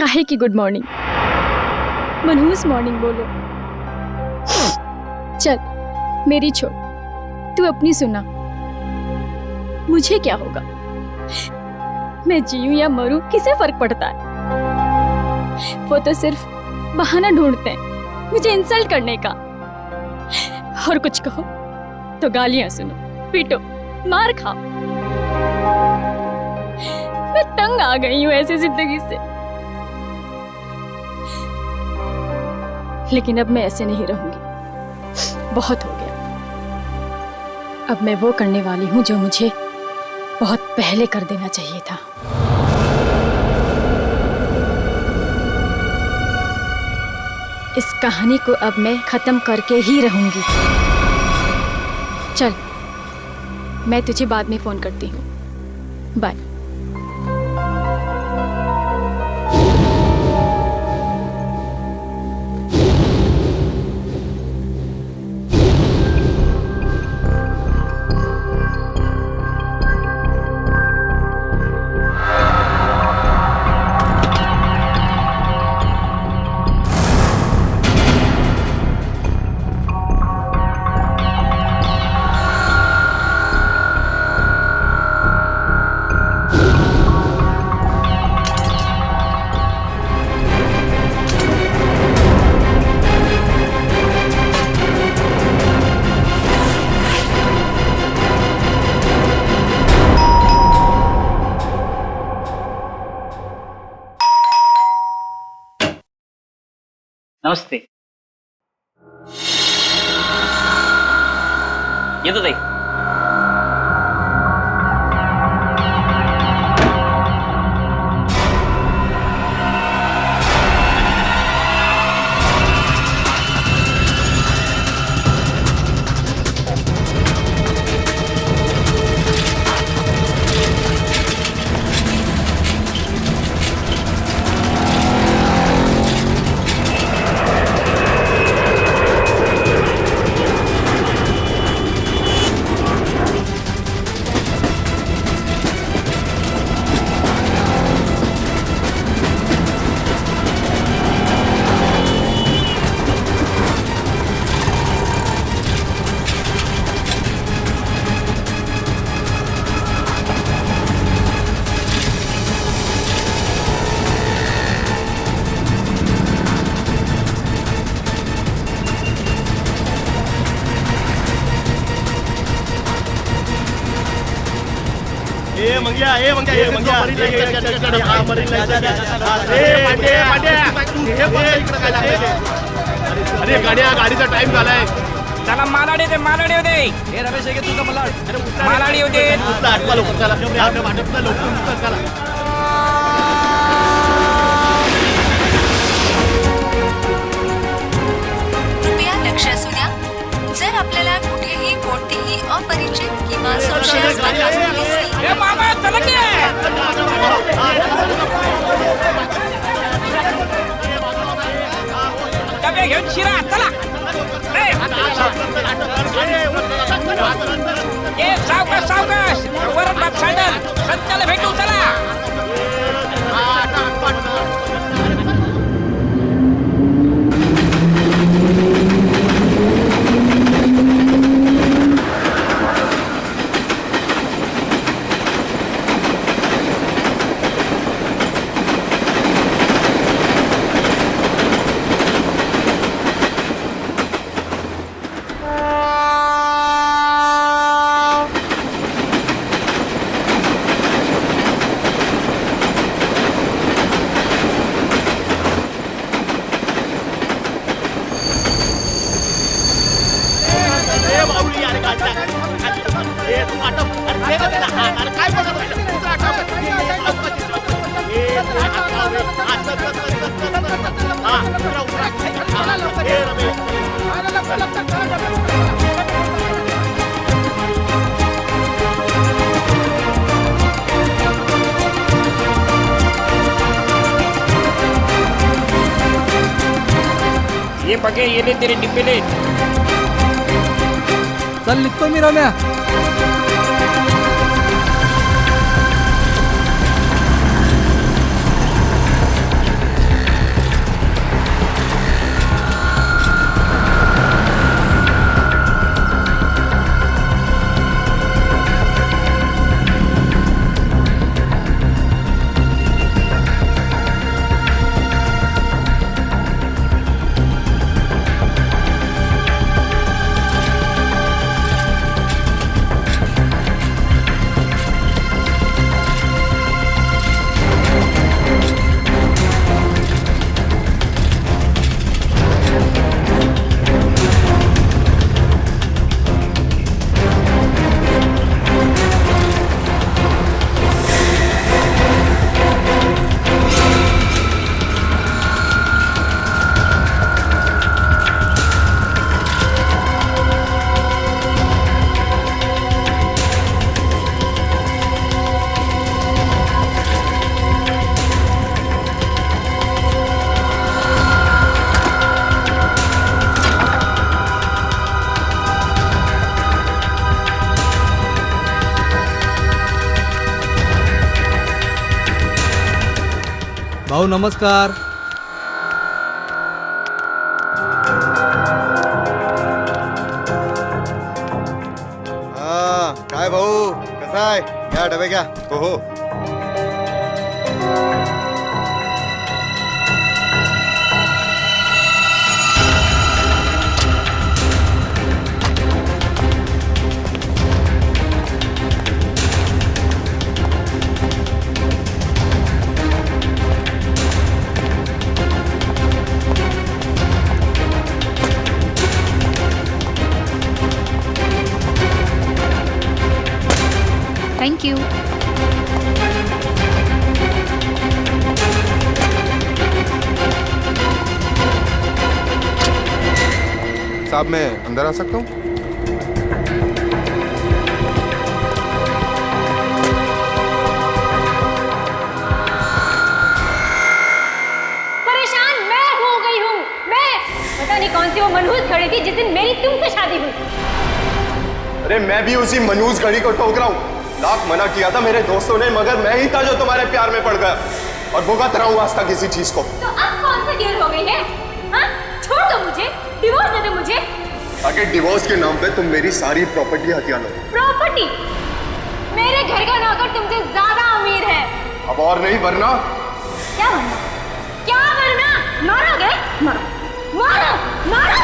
काहे की good morning, मनहूस मॉर्निंग बोलो। चल मेरी छोड़, तू अपनी सुना। मुझे क्या होगा, मैं जीऊं या मरूं किसे फर्क पड़ता है। वो तो सिर्फ बहाना ढूंढते हैं मुझे इंसल्ट करने का। और कुछ कहो तो गालियां सुनो, पीटो, मार खाओ। मैं तंग आ गई हूं ऐसी जिंदगी से। लेकिन अब मैं ऐसे नहीं रहूंगी, बहुत हो गया। अब मैं वो करने वाली हूं जो मुझे बहुत पहले कर देना चाहिए था। इस कहानी को अब मैं खत्म करके ही रहूंगी। चल, मैं तुझे बाद में फोन करती हूँ। बाय। नमस्ते. येतो ताई. अरे गाड्या, गाडीचा टाइम झालाय. चला मालाडी होते, मालाडी होते. हे रमेश आहे तुझा मला. मालाडी होते. आठवा लोक चला. वाटपला लोक चला. कृपया लक्ष असू द्या. जर आपल्याला कुठेही कोणतीही अपरिचित किंवा संशयास्पद वस्तू दिसली. ए मामा चला की. डबे घेऊन शिरा चला. ए सावकाश सावकाश. वरून बाप सँडल संताला भेटू चला. ये बघे येले तेरे डिब्बेले. चल निघतो मी रम्या. भाऊ नमस्कार. हा काय भाऊ कसा आहे? घ्या डबे घ्या. हो हो. Thank you. साहब मैं अंदर आ सकता हूँ? परेशान मैं हो गई हूँ. मैं पता नहीं कौन सी वो मनहूस घड़ी थी जिस दिन मेरी तुमसे शादी हुई. अरे मैं भी उसी मनहूस घड़ी को ठोक रहा हूँ. लाख मना किया था मेरे दोस्तों ने, मगर मैं ही था जो तुम्हारे प्यार में पड़ गया और भुगत रहा हूँ आज तक किसी चीज को. तो अब कौन सी देर हो गई है? हाँ? छोड़ दो मुझे, डिवोर्स दे दो मुझे. ताकि डिवोर्स के नाम पे तुम मेरी सारी प्रॉपर्टी हथिया लो. प्रॉपर्टी? मेरे घर का नौकर तुमसे ज्यादा अमीर है. अब और नहीं वरना. क्या वरना? क्या वरना? मारोगे? मारो, मारो, मारो.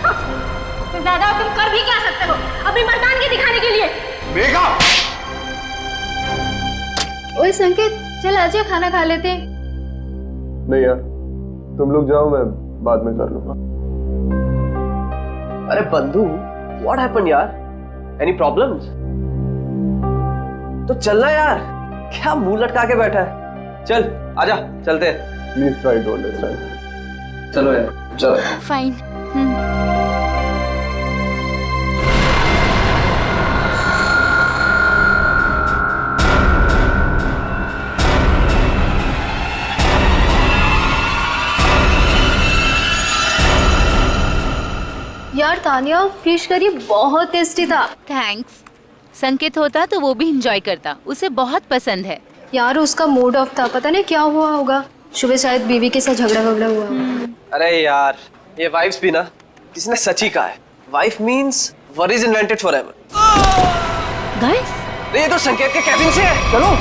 इससे ज्यादा तुम कर भी क्या सकते हो अपनी मर्दानगी दिखाने के लिए? मेघा! ओए संकेत, चल आजा खाना खा लेते. नहीं यार, तुम लोग जाओ, मैं बाद में कर लूंगा. अरे बंधु, व्हाट हैपेंड यार? Any problems? तो चलना यार, क्या मुंह लटका के बैठा है? चल आजा, चलते हैं. Please try to understand. चलो यार, चलो. फाइन. यार तानिया, फिश करी बहुत टेस्टी था. थैंक्स. संकेत होता तो वो भी एंजॉय करता, उसे बहुत पसंद है. यार उसका मूड ऑफ था, पता नहीं क्या हुआ होगा. सुबह शायद बीवी के साथ झगड़ा हुआ. अरे यार, ये वाइफ्स भी ना, किसने सच ही कहा है, wife means were is invented forever. Guys, ये तो संकेत के कैबिन से है. चलो.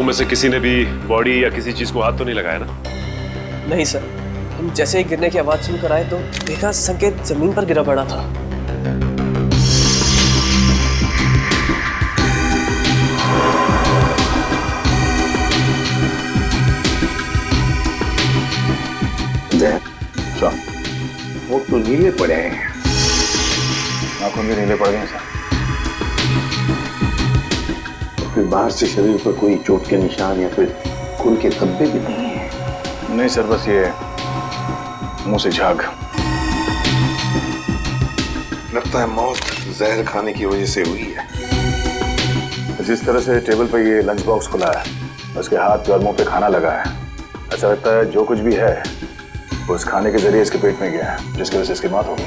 में से किसी ने भी बॉडी या किसी चीज को हाथ तो नहीं लगाया ना? नहीं सर, हम जैसे ही गिरने की आवाज सुनकर आए तो देखा संकेत जमीन पर गिरा पड़ा था. वो तो नीले पड़े हैं, नाखून भी नीले पड़ गए सर. फिर बाहर से शरीर पर कोई चोट के निशान या फिर खून के धब्बे भी नहीं है. नहीं सर, बस ये मुंह से झाग. लगता है मौत जहर खाने की वजह से हुई है. जिस तरह से टेबल पर ये लंच बॉक्स खुला है, उसके हाथ और मुंह पे खाना लगा है, ऐसा लगता है जो कुछ भी है वो उस खाने के जरिए इसके पेट में गया है, जिसकी वजह से इसकी मौत हो गई.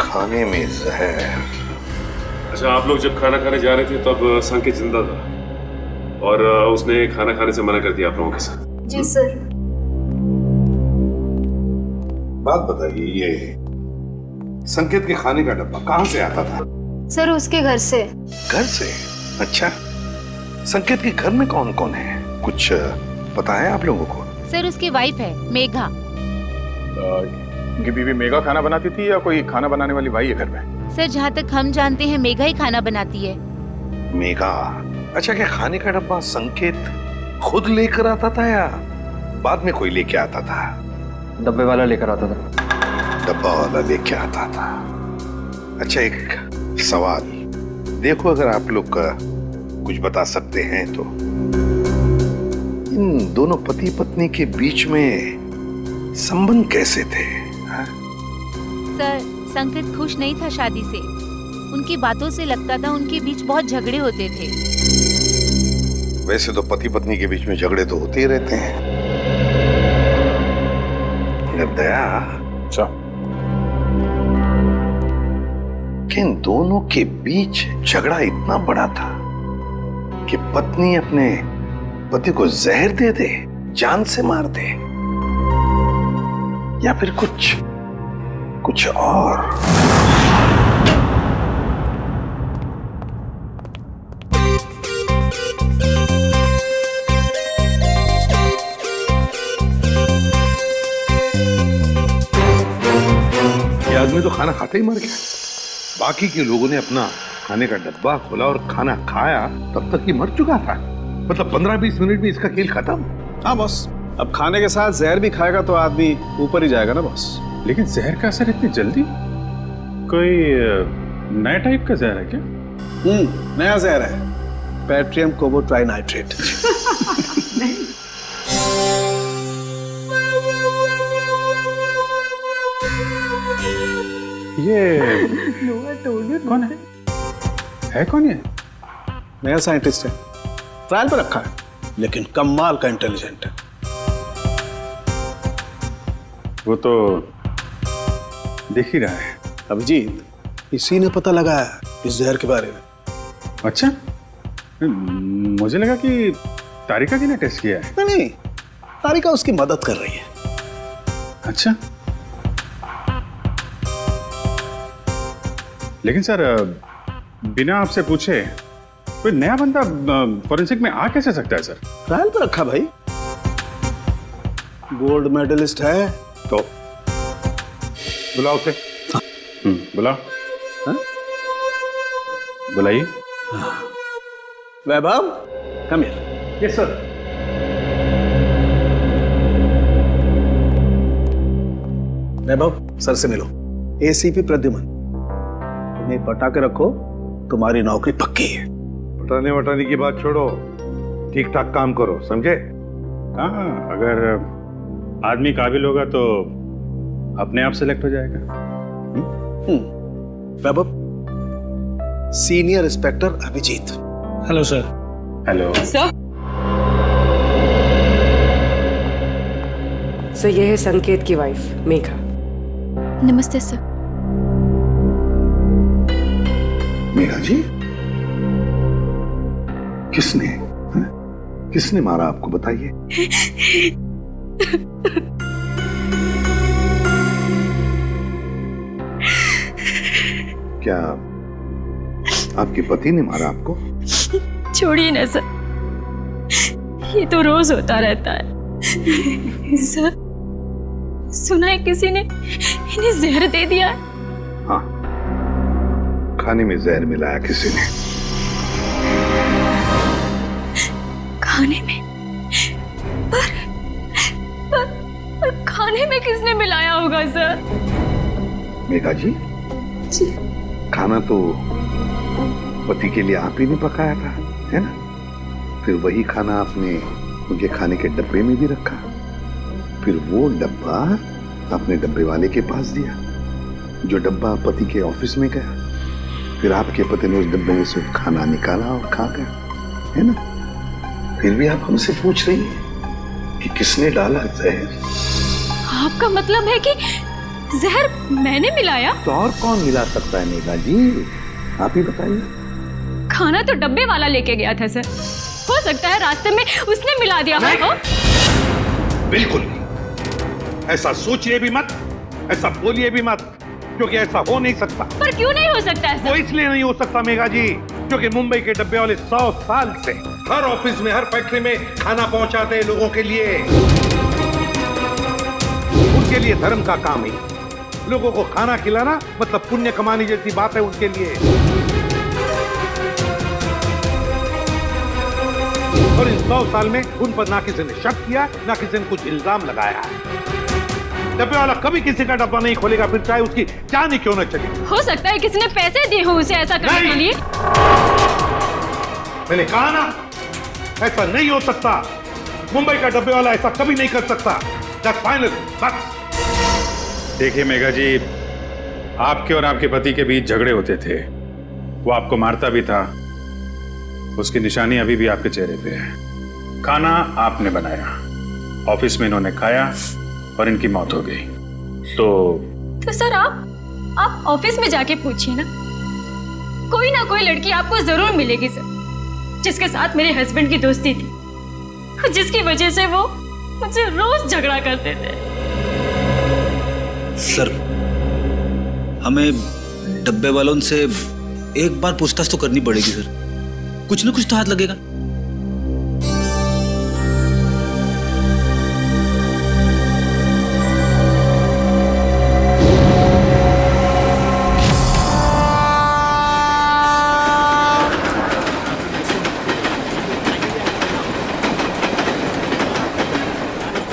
खाने में जहर. अच्छा, आप लोग जब खाना खाने जा रहे थे तब संकेत जिंदा था और उसने खाना खाने से मना कर दिया आप लोगों के साथ? जी सर. बात बताइए, ये संकेत के खाने का डब्बा कहाँ से आता था? सर उसके घर से. घर से? अच्छा, संकेत के घर में कौन कौन है, कुछ पता है आप लोगों को? सर उसकी वाइफ है मेघा. उनकी बीवी मेघा खाना बनाती थी या कोई खाना बनाने वाली भाई है घर में? सर जहाँ तक हम जानते हैं मेघा ही खाना बनाती है. मेघा? अच्छा, क्या खाने का डब्बा संकेत खुद लेकर आता था या बाद में कोई लेके आता था? डब्बे वाला लेकर आता था. डब्बा वाला लेके आता था. अच्छा, एक सवाल, देखो अगर आप लोग का कुछ बता सकते हैं तो, इन दोनों पति पत्नी के बीच में संबंध कैसे थे? संकेत खुश नहीं था शादी से। उनकी बातों से लगता था उनके बीच बहुत झगड़े होते थे। वैसे तो पति पत्नी के बीच में झगड़े तो होते ही रहते हैं, मगर दया कि इन दोनों के बीच झगड़ा इतना बड़ा था कि पत्नी अपने पति को जहर दे दे, जान से मार दे, या फिर कुछ और। ये आदमी तो खाना खाते ही मर गया। बाकी के लोगों ने अपना खाने का डब्बा खोला और खाना खाया, तब तक ये मर चुका था। मतलब 15-20 मिनट में इसका खेल खत्म। हाँ बॉस, अब खाने के साथ जहर भी खाएगा तो आदमी ऊपर ही जाएगा ना बॉस। लेकिन जहर का असर इतनी जल्दी? कोई नया टाइप का जहर है क्या? नया जहर है, पैट्रियम कोबो ट्राइनाइट्रेट। ये कौन है कौन ये? नया साइंटिस्ट है, ट्रायल पर रखा है, लेकिन कमाल का इंटेलिजेंट है। वो तो दिख ही रहा है। अभिजीत, इसी ने पता लगाया इस जहर के बारे में। अच्छा, मुझे लगा कि तारिका जी ने टेस्ट किया है। नहीं, तारिका उसकी मदद कर रही है। अच्छा, लेकिन सर बिना आपसे पूछे कोई नया बंदा फॉरेंसिक में आ कैसे सकता है सर? ट्रायल पर रखा भाई, गोल्ड मेडलिस्ट है तो। बुलाओ उसे। बुलाओ। बुलाइए। Vaibhav, come here. Yes sir. Vaibhav, sir से मिलो। एसीपी प्रद्युमन, तुम्हें पटा के रखो, तुम्हारी नौकरी पक्की है। पटाने वटाने की बात छोड़ो, ठीक ठाक काम करो, समझे? हाँ, अगर आदमी काबिल होगा तो अपने आप सेलेक्ट हो जाएगा। Vaibhav, senior inspector Abhijeet. Hello sir. Hello sir. Sir, ये है संकेत की वाइफ मेघा। नमस्ते सर। मेघा जी, किसने मारा आपको, बताइए। क्या आपके पति ने मारा आपको? छोड़िए ना सर, ये तो रोज होता रहता है। सर, सुना है किसी ने इन्हें जहर दे दिया है। हाँ, खाने में जहर मिलाया किसी ने। खाने में? पर खाने में किसने मिलाया होगा सर? मेघा जी, खाना तो पति के लिए आप ही ने पकाया था, है ना? फिर वही खाना आपने उनके खाने के डब्बे में भी रखा, फिर वो डब्बा आपने डब्बे वाले के पास दिया, जो डब्बा पति के ऑफिस में गया, फिर आपके पति ने उस डब्बे में से खाना निकाला और खा गया, है ना? फिर भी आप हमसे पूछ रही हैं कि किसने डाला जहर? आपका मतलब है कि जहर मैंने मिलाया? तो और कौन मिला सकता है मेघा जी, आप ही बताइए। खाना तो डब्बे वाला लेके गया था सर, हो सकता है रास्ते में उसने मिला दिया हो। बिल्कुल, ऐसा सोचिए भी मत, ऐसा बोलिए भी मत, क्योंकि ऐसा हो नहीं सकता। पर क्यों नहीं हो सकता है? वो इसलिए नहीं हो सकता मेघा जी, क्योंकि मुंबई के डब्बे वाले 100 साल से हर ऑफिस में, हर फैक्ट्री में खाना पहुंचाते हैं लोगों के लिए। उनके लिए धर्म का काम है, लोगों को खाना खिलाना मतलब पुण्य कमाने जैसी बात है उनके लिए। और इन 100 साल में उन पर ना किसी ने शक किया, ना किसी ने कुछ इल्जाम लगाया है। डब्बे वाला कभी किसी का डब्बा नहीं खोलेगा, फिर चाहे उसकी जान ही क्यों न चली। हो सकता है किसी ने पैसे दिए हो उसे ऐसा करने के लिए। मैंने कहा ना, ऐसा नहीं हो सकता। मुंबई का डब्बे वाला ऐसा कभी नहीं कर सकता। That's final, बस। देखिए मेघा जी, आपके और आपके पति के बीच झगड़े होते थे, वो आपको मारता भी था, उसकी निशानी अभी भी आपके चेहरे पे है। खाना आपने बनाया, ऑफिस में इन्होंने खाया और इनकी मौत हो गई। तो सर आप ऑफिस में जाके पूछिए ना, कोई ना कोई लड़की आपको जरूर मिलेगी सर, जिसके साथ मेरे हस्बैंड की दोस्ती थी, जिसकी वजह से वो मुझसे रोज झगड़ा करते थे। सर, हमें डब्बे वालों से एक बार पूछताछ तो करनी पड़ेगी सर, कुछ ना कुछ तो हाथ लगेगा।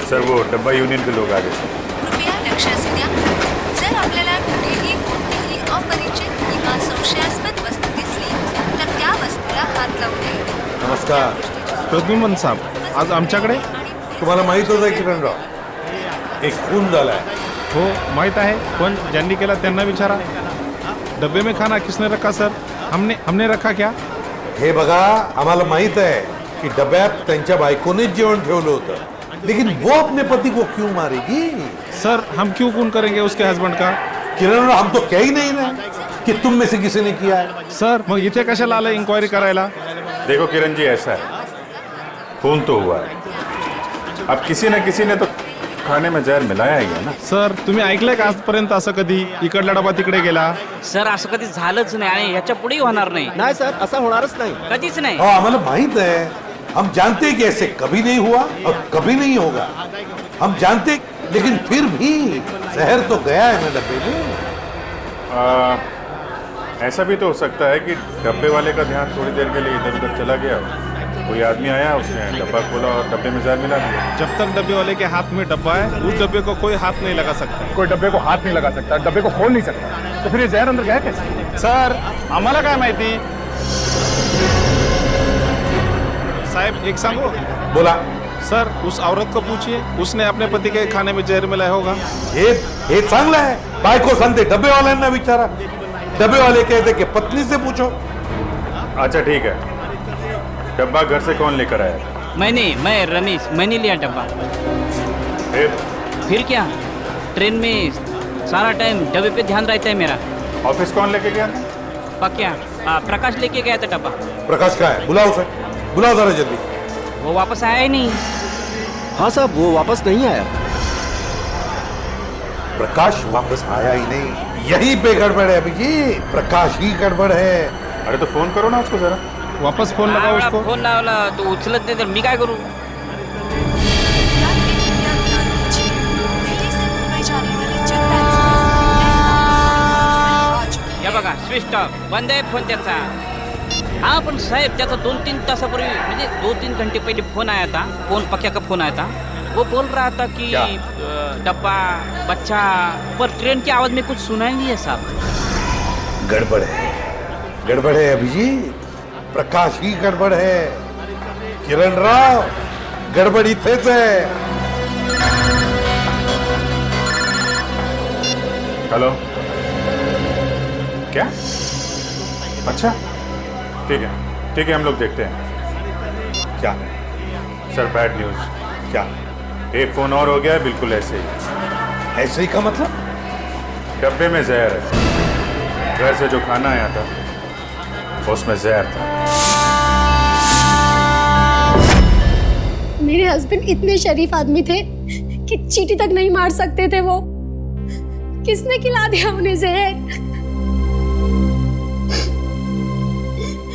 सर वो डब्बा यूनियन के लोग आ गए सर। कृपया लक्ष असू द्या, जर आपल्याला कुठेही कोणतीही अपरिचित किंवा संशयास्पद वस्तू दिसली तर त्या वस्तूला हात लावू नये. नमस्कार प्रद्युम्न साहेब, आज आमच्याकडे तुम्हाला माहीतच आहे किरणराव, एक खून झालाय. हो माहीत आहे, पण ज्यांनी केला त्यांना विचारा. डब्बे में खाना किसने रखा सर? हमने रखा क्या? हे बघा, आम्हाला माहित आहे की डब्यात त्यांच्या बायकोनेच जेवण ठेवलं होतं, लेकिन वो अपने पति को क्यों मारेगी? सर हम क्यों खून करेंगे उसके हस्बैंड का? किरण, हम तो कह ही नहीं रहे कि तुम में से किसी ने किया है. सर मग इथे कशाला आलं इंक्वायरी करायला? देखो किरण जी, ऐसा है, खून तो हुआ है, अब किसी न किसी ने तो खाने में जहर मिलाया ही है ना. सर तुम्ही ऐकलंय का आजपर्यंत असं कधी इकडला डबा तिकडे गेला? सर असं कधी झालंच नाही आणि याच्या पुढेही होणार नाही. नाही सर, असं होणारच नाही, कधीच नाही. आम्हाला माहित है, हम जानते हैं कि ऐसे कभी नहीं हुआ और कभी नहीं होगा. हम जानते, लेकिन फिर भी जहर तो गया है ना डब्बे में. ऐसा भी तो हो सकता है कि डब्बे वाले का ध्यान थोड़ी देर के लिए इधर उधर चला गया, कोई आदमी आया, उसने डब्बा खोला और डब्बे में जहर मिला दिया. जब तक डब्बे वाले के हाथ में डब्बा है, उस डब्बे को कोई हाथ नहीं लगा सकता. कोई डब्बे को हाथ नहीं लगा सकता, डब्बे को खोल नहीं सकता, तो फिर ये जहर अंदर गया कैसे? सर आम्हाला काय माहिती. साहब एक सांगो. बोला. सर उस औरत को पूछिए, उसने अपने पति के खाने में जहर मिलाया होगा. हे चांगलं आहे, बायको सांगते डब्बे वाल्यांना विचारा, डब्बे वाले कहते कि पत्नी से पूछो. अच्छा ठीक है, डब्बा घर से कौन लेकर आया? मैं रमेश, मैंने लिया डब्बा. फिर क्या, ट्रेन में सारा टाइम डब्बे पे ध्यान रहता है मेरा. ऑफिस कौन लेके गया? पक्या प्रकाश लेके गया था डब्बा. प्रकाश का है? बुलाओ सर, बुलाओ जरा जल्दी. वो वापस आया ही नहीं. हाँ साहब, वो वापस नहीं आया. प्रकाश वापस आया ही नहीं, यही पे गड़बड़ है अभी जी, प्रकाश ही गड़बड़ है. अरे तो फोन करो ना उसको जरा. वापस फोन लगाओ उसको. फोन लावला तो उचलत नाही, तर मी काय करू? या बघा स्विच ऑफ, बंद आहे फोन त्याचा. हाँ पण साहेब, त्याचा 2-3 तासापूर्वी, म्हणजे 2-3 घंटे पहले फोन आया था, पक्या का फोन आया था. वो बोल रहा था कि डब्बा, बच्चा, पर ट्रेन की आवाज में कुछ सुनाई नहीं है साहब. गड़बड़ है अभिजीत, प्रकाश ही गड़बड़ है. किरण राव, गड़बड़ इथेच है. हेलो, क्या? अच्छा ठीक है, हम लोग देखते हैं. क्या सर, बैड न्यूज. क्या? एक फोन और हो गया, बिल्कुल ऐसे ही. ऐसे ही का मतलब? डब्बे में जहर है, घर से जो खाना आया था उसमें जहर था. मेरे हस्बैंड इतने शरीफ आदमी थे कि चींटी तक नहीं मार सकते थे. वो किसने खिला दिया उन्हें जहर?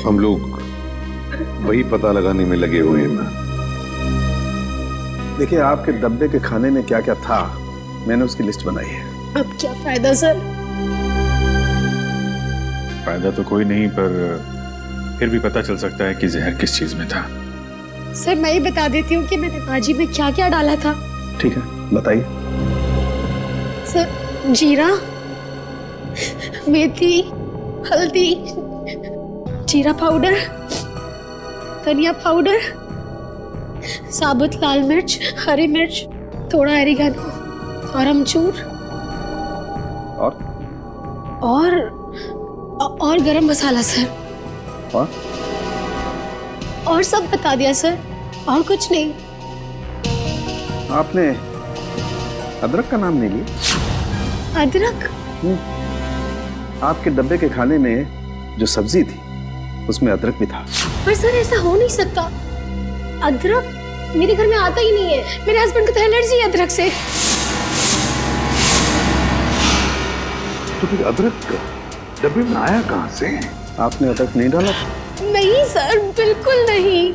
हम लोग वही पता लगाने में लगे हुए हैं. देखिए, आपके डब्बे के खाने में क्या क्या था, मैंने उसकी लिस्ट बनाई है. अब क्या फायदा सर? फायदा तो कोई नहीं, पर फिर भी पता चल सकता है कि जहर किस चीज में था. सर मैं ही बता देती हूँ कि मैंने भाजी में क्या क्या डाला था. ठीक है, बताइए. सर, जीरा, मेथी, हल्दी, जीरा पाउडर, धनिया पाउडर, साबुत लाल मिर्च, हरी मिर्च, थोड़ा एरिगानो और अमचूर. और गरम मसाला सर। और सब बता दिया सर, और कुछ नहीं। आपने अदरक का नाम नहीं लिया? अदरक? आपके डब्बे के खाने में जो सब्जी थी उसमें अदरक भी था। पर सर ऐसा हो नहीं सकता, अदरक मेरे घर में आता ही नहीं है। मेरे हस्बैंड को तो एलर्जी है अदरक से। तो फिर अदरक डब्बे में आया कहां से? आपने अदरक नहीं डाला? नहीं सर, बिल्कुल नहीं।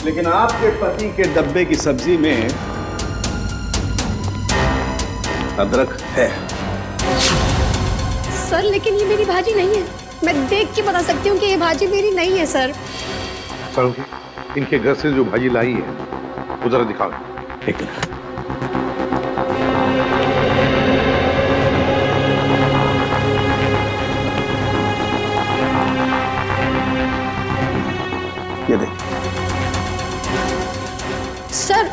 लेकिन आपके पति के डब्बे की सब्जी में अदरक है। सर लेकिन ये मेरी भाजी नहीं है, मैं देख के बता सकती हूँ कि ये भाजी मेरी नहीं है सर। इनके घर से जो भाजी लाई है वो जरा दिखाओ। एक मिनट। ये देख। सर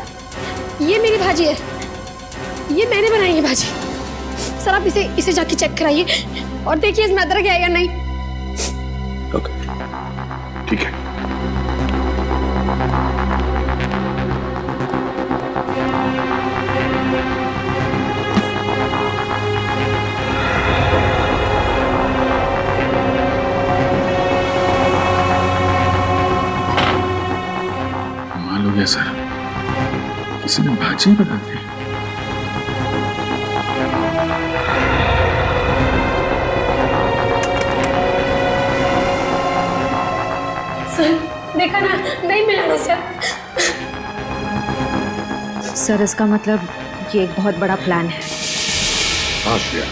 ये मेरी भाजी है, ये मैंने बनाई है भाजी। सर आप इसे जाके चेक कराइए और देखिए इसमें अदरक है या नहीं। ओके, ठीक है। कमाल हो गया सर, किसी ने भाजी बना दी। सर देखा ना, नहीं मिला ना सर। सर इसका मतलब ये एक बहुत बड़ा प्लान है। हाँ श्रेया,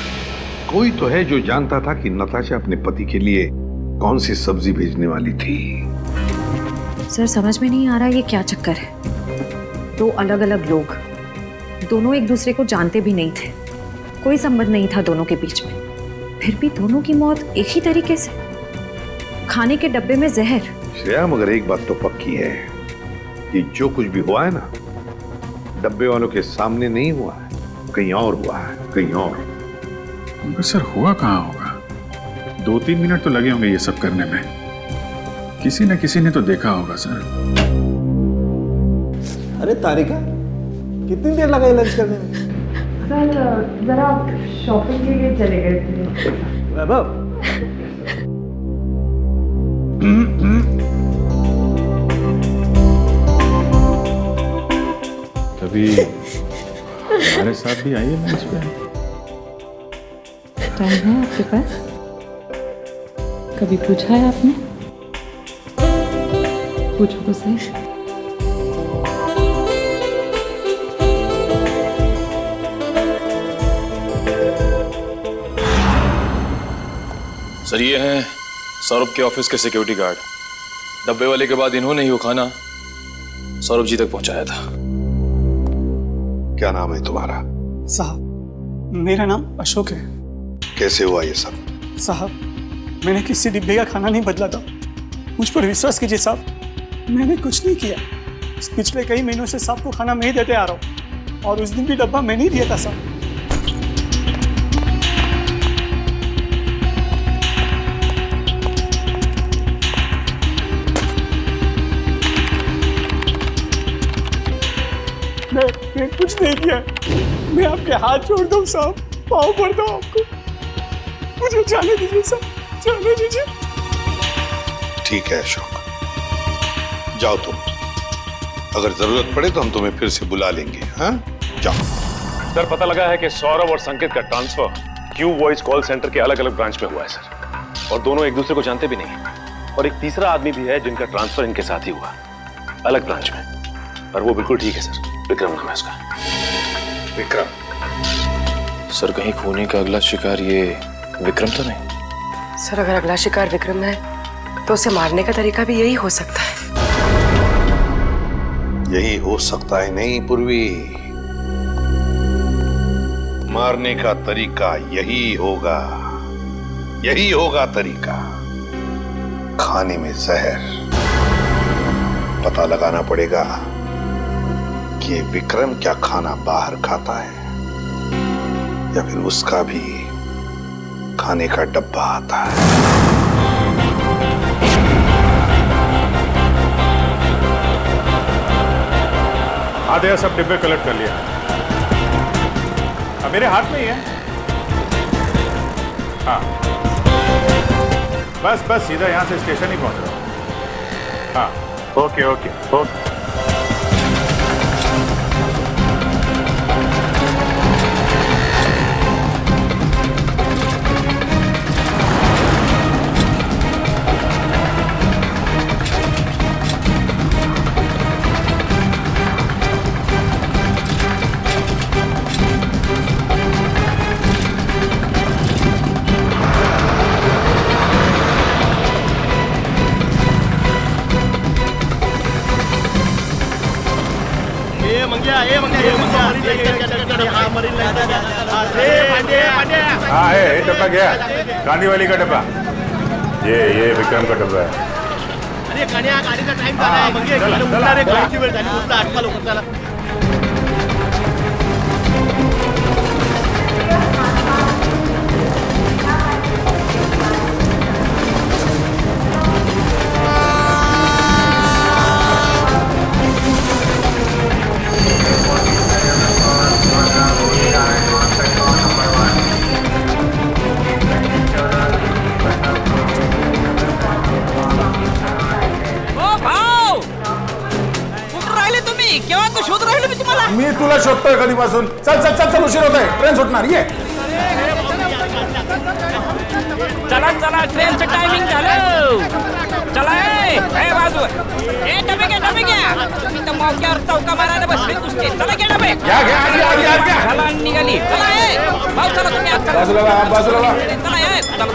कोई तो है जो जानता था कि नताशा अपने पति के लिए कौन सी सब्जी भेजने वाली थी। सर समझ में नहीं आ रहा ये क्या चक्कर है। दो अलग अलग लोग, दोनों एक दूसरे को जानते भी नहीं थे, कोई संबंध नहीं था दोनों के बीच में, फिर भी दोनों की मौत एक ही तरीके से, खाने के डब्बे में जहर। श्रेया मगर एक बात तो पक्की है कि जो कुछ भी हुआ है ना, डब्बे वालों के सामने नहीं हुआ है, कहीं और हुआ है, कहीं और। मगर सर हुआ कहाँ होगा? 2-3 मिनट तो लगे होंगे ये सब करने में, किसी न किसी ने तो देखा होगा सर। अरे तारिका, कितनी देर लगाई लंच करने में? सर जरा शॉपिंग के लिए चले गए थे। वैभव, कभी हमारे साथ भी आइए लंच पे। टाइम है आपके पास? कभी पूछा है आपने? पूछो तो सही। सर ये हैं सौरभ के ऑफिस के सिक्योरिटी गार्ड। डब्बे वाले के बाद इन्होंने ही वो खाना सौरभ जी तक पहुंचाया था। क्या नाम है तुम्हारा? साहब मेरा नाम अशोक है। कैसे हुआ ये सब? साहब मैंने किसी डिब्बे का खाना नहीं बदला था, मुझ पर विश्वास कीजिए साहब, मैंने कुछ नहीं किया। पिछले कई महीनों से साहब को खाना मैं ही देते आ रहा हूँ और उस दिन भी डब्बा मैंने ही दिया था साहब। मैं कुछ नहीं किया, मैं आपके हाथ जोड़ दूं साहब, पाँव पड़ता हूं आपको, मुझे जाने दीजिए साहब, जाने दीजिए। ठीक है अशोक, जाओ तुम, अगर जरूरत पड़े तो हम तुम्हें फिर से बुला लेंगे। हाँ जाओ। सर पता लगा है कि सौरभ और संकेत का transfer Q voice call centre के अलग अलग ब्रांच में हुआ है सर, और दोनों एक दूसरे को जानते भी नहीं। और एक तीसरा आदमी भी है जिनका ट्रांसफर इनके साथ ही हुआ, अलग ब्रांच में, और वो बिल्कुल ठीक है सर, विक्रम नाम है उसका। विक्रम? सर कहीं खूनी का अगला शिकार ये विक्रम तो नहीं? सर अगर अगला शिकार विक्रम है तो उसे मारने का तरीका भी यही हो सकता है। यही हो सकता है नहीं पूर्वी, मारने का तरीका यही होगा, यही होगा तरीका। खाने में जहर, पता लगाना पड़ेगा कि विक्रम क्या खाना बाहर खाता है या फिर उसका भी खाने का डब्बा आता है। आधे सब डिब्बे कलेक्ट कर लिया। अब मेरे हाथ में ही है। हाँ, बस सीधा यहां से स्टेशन ही पहुंच रहा हूं। हाँ, ओके ओके ओके। हाँ है, डब्बा गया, गांधी वाली का डब्बा। ये विक्रम का डब्बा है। अरे गाड़ीचा टाइम झाला, गाडीची वेळ झाली, अटका लवकर चला। मी तुला शोधतोय कधीपासून। चल चल चल चल, उशीर होतोय, ट्रेन सुटणार। ये चला चला, ट्रेनचं टायमिंग झालं। चला ए बाजू, ए डबे घ्या। तुम्ही तर मौक्यावर चौका मारायला बसले नुसते। चला घ्या डबे, चला निघाली। चला ए भाऊ, चला तुम्ही आत चला, बाजूला चला ए, चला।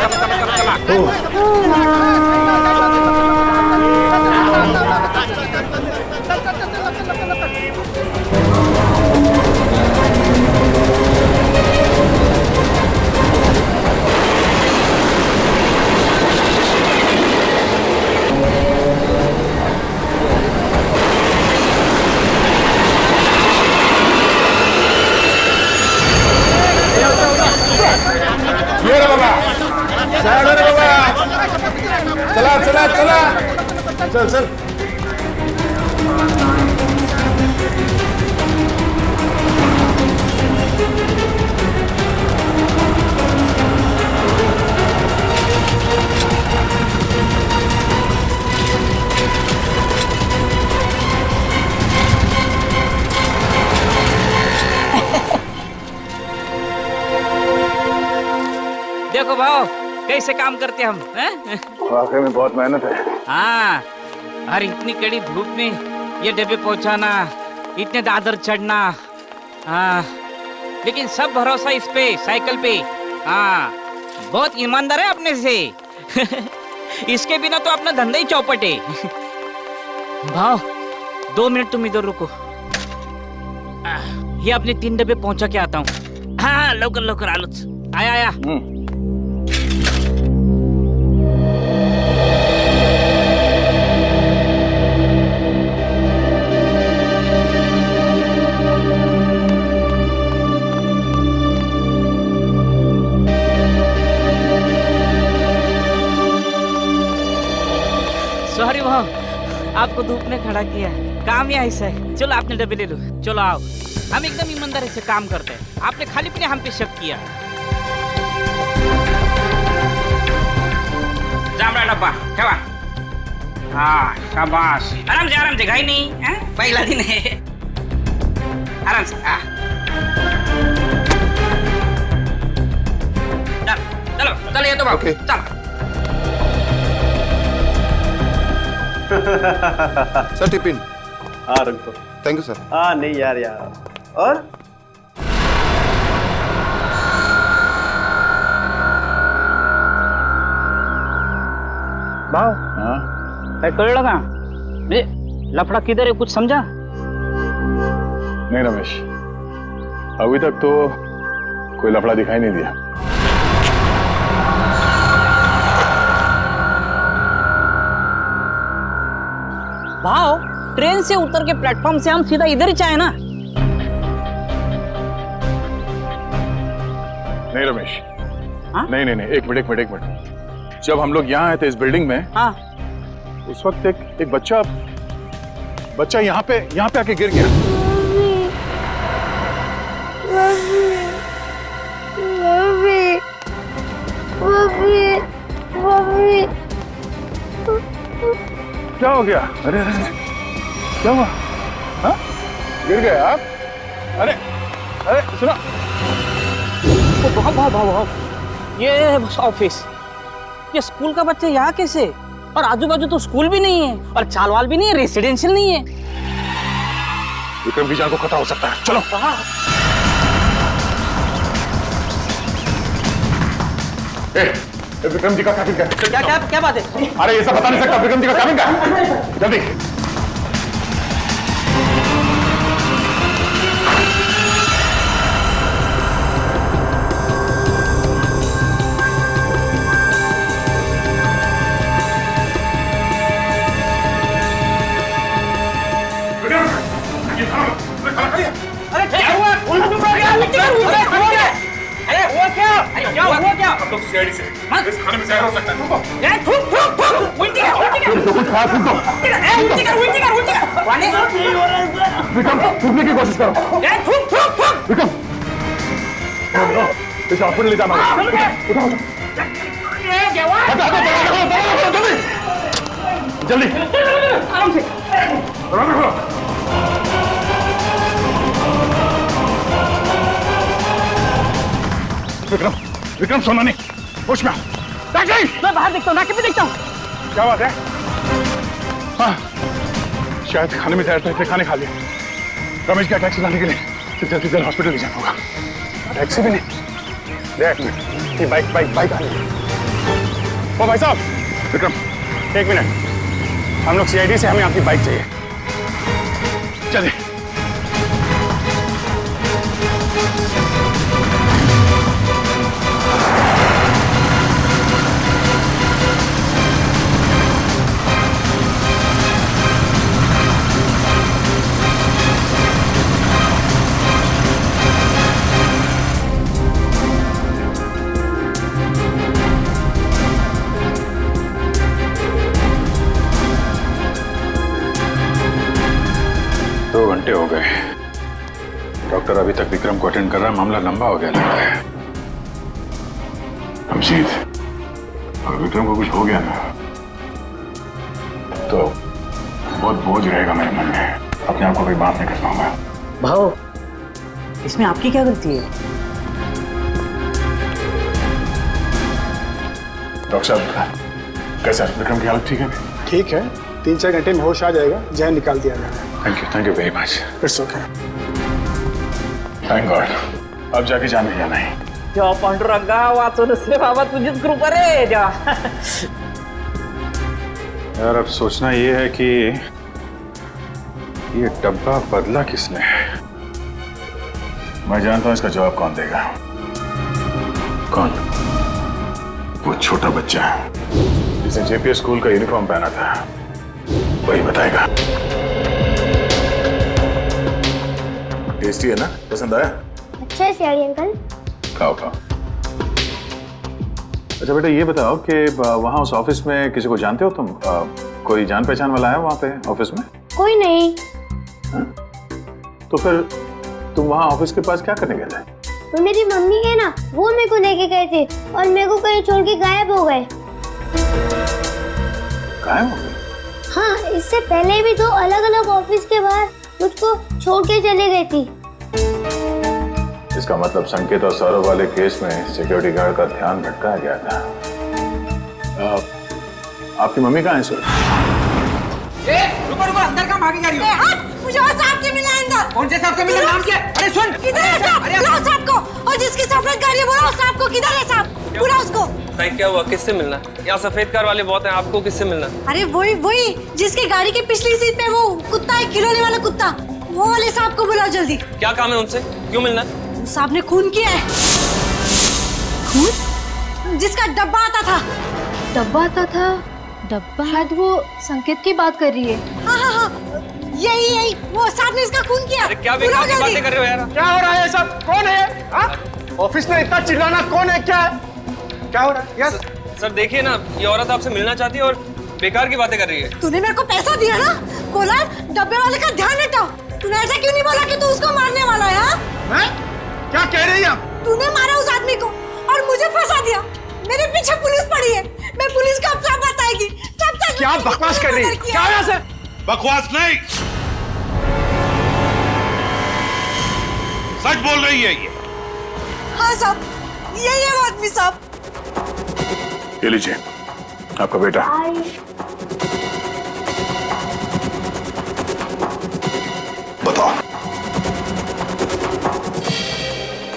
ये रे बाबा, चला, चल। देखो भाव, कैसे काम करते हम हैं? वाकई में बहुत मेहनत है। हाँ, और इतनी कड़ी धूप में ये डब्बे पहुंचाना, इतने दादर चढ़ना। हाँ, लेकिन सब भरोसा इस पे, साइकिल पे। हाँ, बहुत ईमानदार है अपने से। इसके बिना तो अपना धंधा ही चौपट है। भाव, 2 मिनट तुम इधर रुको। ये अपने 3 डब्बे पहुंचा के आता हूँ। हाँ, लवकर आलोच। आया। सॉरी भाव, आपको धूप में खड़ा किया। काम ही ऐसा है। चलो आपने डब्बे ले लो, चलो आओ। हम एकदम ईमानदारी से काम करते हैं। आपने खाली पीने हम पे शक किया। जामड़ा डब्बा ठेवा। हाँ, शाबाश। आराम से, घाई नहीं है, पहला दिन है। आराम से। चलो ये तो बाबू, चलो। Sir tiffin. हाँ रख दो। Thank you sir. हाँ नहीं यार। और भाव, काय कळलं का? लफड़ा किधर है, कुछ समझा? नहीं रमेश, अभी तक तो कोई लफड़ा दिखाई नहीं दिया। भाव, ट्रेन से उतर के प्लेटफॉर्म से हम सीधा इधर ही चाहे ना। नहीं रमेश, नहीं नहीं नहीं, एक मिनट। जब हम लोग यहाँ आए थे इस बिल्डिंग में, हाँ, उस वक्त एक बच्चा यहाँ पे आके गिर गया। क्या हो गया? अरे अरे क्या हुआ? हाँ? गिर गए आप? अरे अरे सुना, भाव ये ऑफिस, ये स्कूल का बच्चे यहाँ कैसे? और आजू बाजू तो स्कूल भी नहीं है और चालवाल भी नहीं है, रेसिडेंशियल नहीं है। विक्रम की जान को खतरा हो सकता है, चलो। विक्रम जी का कैबिन का क्या बात है? अरे ये सब बता नहीं सकता, विक्रम जी का कैबिन का है, जल्दी। अरे क्या हुआ? अरे हुआ क्या? हम लोग सीआईडी से इस खाने में जहर हो सकता है। रुको। विक्रम, थूकने की कोशिश करो। विक्रम, इसे हॉस्पिटल ले जाना होगा। जल्दी आराम से। विक्रम सोना नहीं, होश में आओ। मैं बाहर देखता हूँ, नाके पे देखता हूँ। क्या बात है? हाँ, शायद खाने में जहर था, खाने खा लिया। रमेश का टैक्सी लाने के लिए जल्दी जल्दी हॉस्पिटल ले जाना होगा। टैक्सी भी नहीं, देख ये बाइक आ रही है। ओ भाई साहब, विक्रम एक मिनट, हम लोग सीआईडी से, हमें आपकी बाइक चाहिए, चलिए। हो गए, डॉक्टर अभी तक विक्रम को अटेंड कर रहा है, मामला लंबा हो गया लग रहा है। अमशीद, अगर विक्रम को कुछ हो गया ना तो बहुत बोझ रहेगा मेरे मन में, अपने आप को कोई माफ नहीं कर पाऊंगा। भाव, इसमें आपकी क्या गलती है? डॉक्टर साहब, कैसा विक्रम की हालत ठीक है? ठीक है, 3-4 घंटे में होश आ जाएगा, जहर निकाल दिया जाएगा। Thank you very much. It's okay. Thank God, अब जाके जाने जाना है। देवा पांडुरंगा, वाचो रे बाबा, तुझीच कृपा रे देवा। यार अब सोचना ये है कि ये डब्बा बदला किसने? मैं जानता हूं इसका जवाब कौन देगा। कौन? वो छोटा बच्चा जिसने जेपीएस स्कूल का यूनिफॉर्म पहना था, वही बताएगा। टेस्टी है ना? पसंद आया? अच्छा है सियाड़ी अंकल। खाओ। अच्छा बेटा, ये बताओ कि वहाँ उस ऑफिस में किसी को जानते हो तुम? कोई जान पहचान वाला है वहाँ पे ऑफिस में? कोई नहीं। तो फिर तुम वहाँ ऑफिस के पास क्या करने गए थे? तो मेरी मम्मी है ना, वो मेरे को लेके गए थे और मेरे को कहीं छोड़ के गायब हो गए। गायब हो गए? हाँ, इससे पहले भी तो अलग अलग ऑफिस के बाहर मुझको छोड़ के चले गई थी। इसका मतलब संकेत और सौरभ वाले केस में सिक्योरिटी गार्ड का ध्यान भटकाया गया था। आपकी मम्मी कहाँ है सर? रुको, अंदर का भागी जा रही हो? मुझे और साहब के मिला अंदर। कौन से साहब से मिला? नाम क्या? अरे सुन, किधर है साहब? बुलाओ साहब को। और जिसकी सफेद गाड़ी है बुलाओ साहब को। किधर है साहब? बुलाओ उसको। भाई क्या हुआ? किससे मिलना? यहाँ सफेद कार वाले बहुत हैं, आपको किससे मिलना? अरे वही जिसकी गाड़ी के पिछली सीट पे वो कुत्ता है, खिलौने वाला कुत्ता, वो वाले साहब को बुलाओ जल्दी। क्या काम है उनसे? क्यों मिलना? साहब ने खून किया है। खून? जिसका डब्बा आता था। डब्बा आता था? डब्बा? शायद वो संकेत की बात कर रही है। हाँ, यही वो साहब ने इसका खून किया। अरे क्या बेकार की बातें कर रहे हो यार? क्या हो रहा है सब? कौन है? ऑफिस में इतना चिल्लाना कौन है? क्या है? क्या हो रहा है? यस सर देखिए ना, ये औरत आपसे मिलना चाहती है और बेकार की बातें कर रही है। तूने मेरे को पैसा दिया ना, बोला डब्बे वाले का ध्यान हटाओ। तूने ऐसा क्यों नहीं बोला कि तू उसको मारने वाला है? मैं? क्या कह रही है? तूने मारा उस आदमी को और मुझे फंसा दिया। मेरे पीछे पुलिस पड़ी है, मैं पुलिस को अब सब बताएगी। सब सच। क्या बकवास कर रही है? क्या है ऐसे? बकवास नहीं, सच बोल रही है ये। हाँ साहब, यही है वो आदमी साहब। ये लीजिए आपका बेटा। बताओ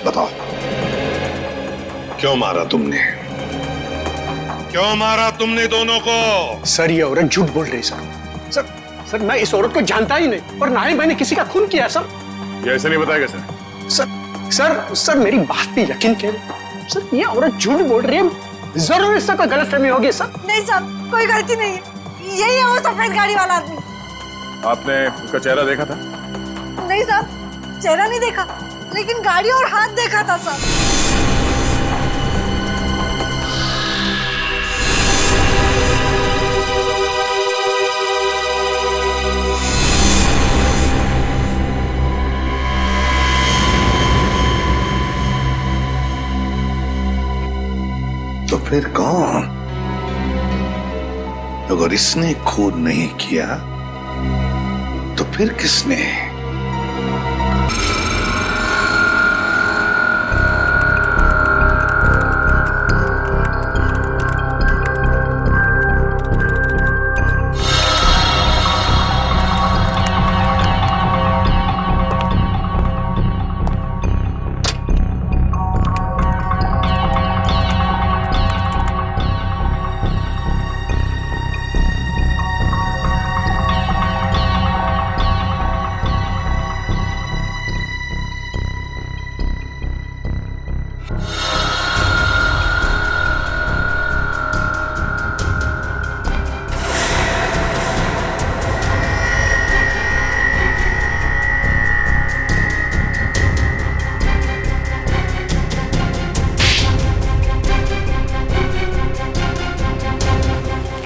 बताओ, क्यों मारा तुमने? क्यों मारा तुमने दोनों को? सर ये औरत झूठ बोल रही है सर। सर मैं इस औरत को जानता ही नहीं और ना ही मैंने किसी का खून किया सर। ये ऐसे नहीं बताएगा सर। सर मेरी बात पे यकीन करें सर, ये औरत झूठ बोल रही है। जरूर इससे कोई गलतफहमी होगी सर। नहीं साहब, कोई गलती नहीं है, यही है वो सफेद गाड़ी वाला आदमी। आपने उसका चेहरा देखा था? नहीं साहब, चेहरा नहीं देखा, लेकिन गाड़ी और हाथ देखा था साहब। तो फिर कौन? अगर इसने खून नहीं किया तो फिर किसने?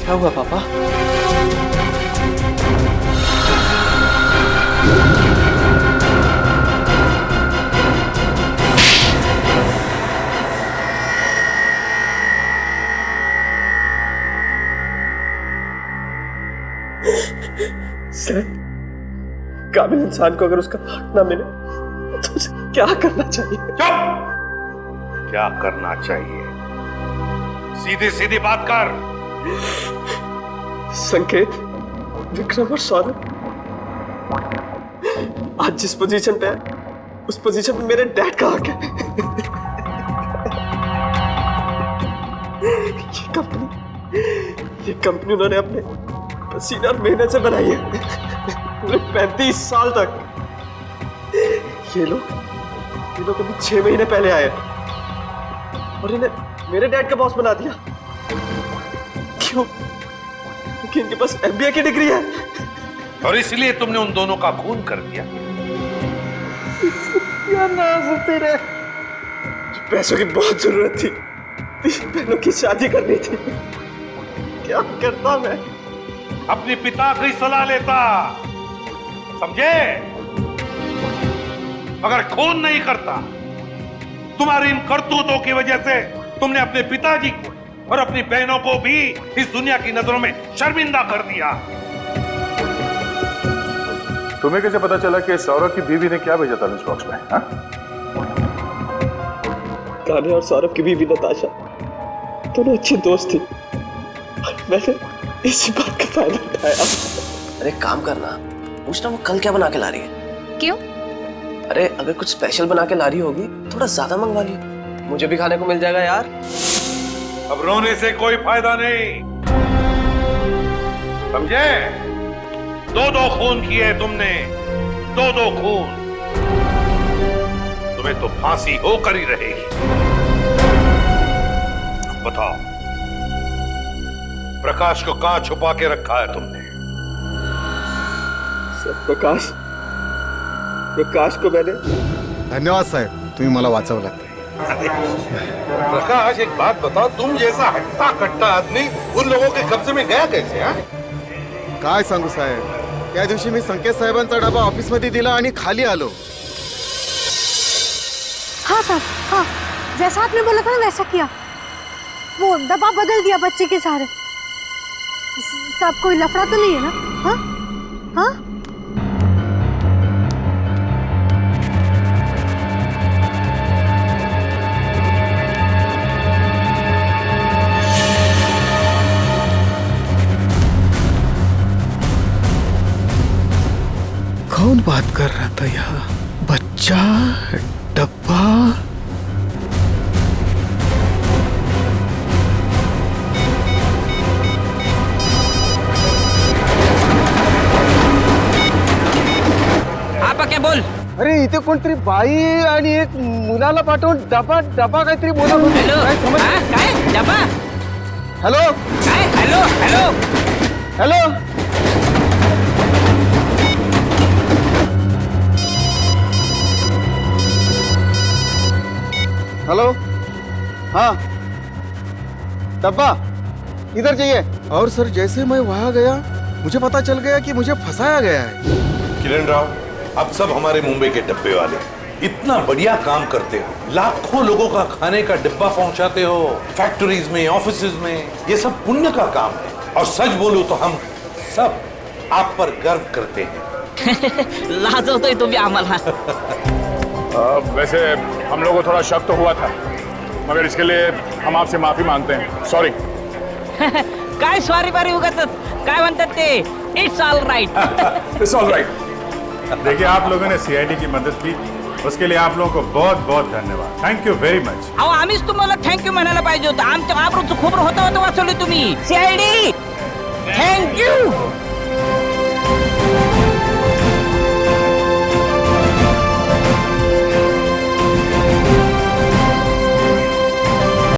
क्या हुआ पापा? सर, काबिल इंसान को अगर उसका हक ना मिले तो उसे क्या करना चाहिए? चुप! क्या करना चाहिए? सीधी सीधी बात कर। संकेत, विक्रम और सौरभ आज जिस पोजीशन पे है उस पोजीशन पे मेरे डैड का हक है। ये कंपनी उन्होंने अपने पसीना और मेहनत से बनाई है पूरे 35 साल तक। ये लोग अभी 6 महीने पहले आए और इन्हें मेरे डैड का बॉस बना दिया। क्यों? क्योंकि इनके पास MBA की डिग्री है और इसलिए तुमने उन दोनों का खून कर दिया। क्या नाज तेरे, पैसों की बहुत जरूरत थी, 3 बहनों की शादी करनी थी। क्या करता मैं? अपने पिता की सलाह लेता, समझे? मगर खून नहीं करता। तुम्हारी इन करतूतों की वजह से तुमने अपने पिताजी को और अपनी बहनों को भी इस दुनिया की नजरों में शर्मिंदा कर दिया। तुम्हें कैसे पता चला कि सौरभ की बीवी ने क्या भेजा था लंच बॉक्स में? कान्हा और सौरभ की बीवी नताशा दोनों अच्छी दोस्त थी। मैंने इसी बात का फायदा उठाया। अरे काम करना, पूछना वो कल क्या बना के ला रही है। क्यों? अरे अगर कुछ स्पेशल बना के ला रही होगी थोड़ा ज्यादा मंगवा लियो, मुझे भी खाने को मिल जाएगा यार। अब रोने से कोई फायदा नहीं, समझे? 2 खून किए तुमने, 2 खून। तुम्हें तो फांसी होकर ही रहेगी। बताओ, प्रकाश को कहां छुपा के रखा है तुमने? सर, प्रकाश को मैंने धन्यवाद साहेब, तुम्ही मला वाचवलं। प्रकाश एक बात बताओ, तुम जैसा हट्टा कट्टा आदमी उन लोगों के कब्जे में गया कैसे? हा? काय सांगू साहेब, त्या दिवशी मी संकेत साहेबांचा डबा ऑफिस मध्ये दिला आणि खाली आलो. हाँ साहब, हाँ जैसा आपने बोला था ना वैसा किया. वो डब्बा बदल दिया बच्चे के सहारे. साहब कोई लफड़ा तो नहीं है ना? हाँ हाँ. कौन बात कर रहा था यहाँ? बच्चा, डब्बा. आपा क्या बोल? अरे इथे कोणतरी बाई आणि एक मुलाला पाठवून डबा डबा काहीतरी बोला. हॅलो, काय डबा? हॅलो काय? Hello hello hello. हेलो, हाँ डब्बा इधर चाहिए. और सर जैसे मैं वहां गया मुझे पता चल गया कि मुझे फंसाया गया है. किरण राव, अब सब हमारे मुंबई के डब्बे वाले इतना बढ़िया काम करते हो, लाखों लोगों का खाने का डिब्बा पहुंचाते हो, फैक्ट्रीज में, ऑफिसेज में. ये सब पुण्य का काम है. और सच बोलूं तो हम सब आप पर गर्व करते हैं. लाजवतोय तुम्ही आम्हाला. वैसे हम लोगों को थोड़ा शक तो हुआ था, मगर इसके लिए हम आपसे माफी मांगते हैं. सॉरी. काय सॉरी बारी उगाच काय म्हणतात ते, it's all right. It's all right. देखिए, आप लोगों ने सीआईडी की मदद की, उसके लिए आप लोगों को बहुत बहुत धन्यवाद. Thank you very much. अहो आम्हीच तुम्हाला थँक्यू म्हणायला पाहिजे होतं. आमच्या आबरूचं खोबरं होतं वाचवलं तुम्ही. CID thank you.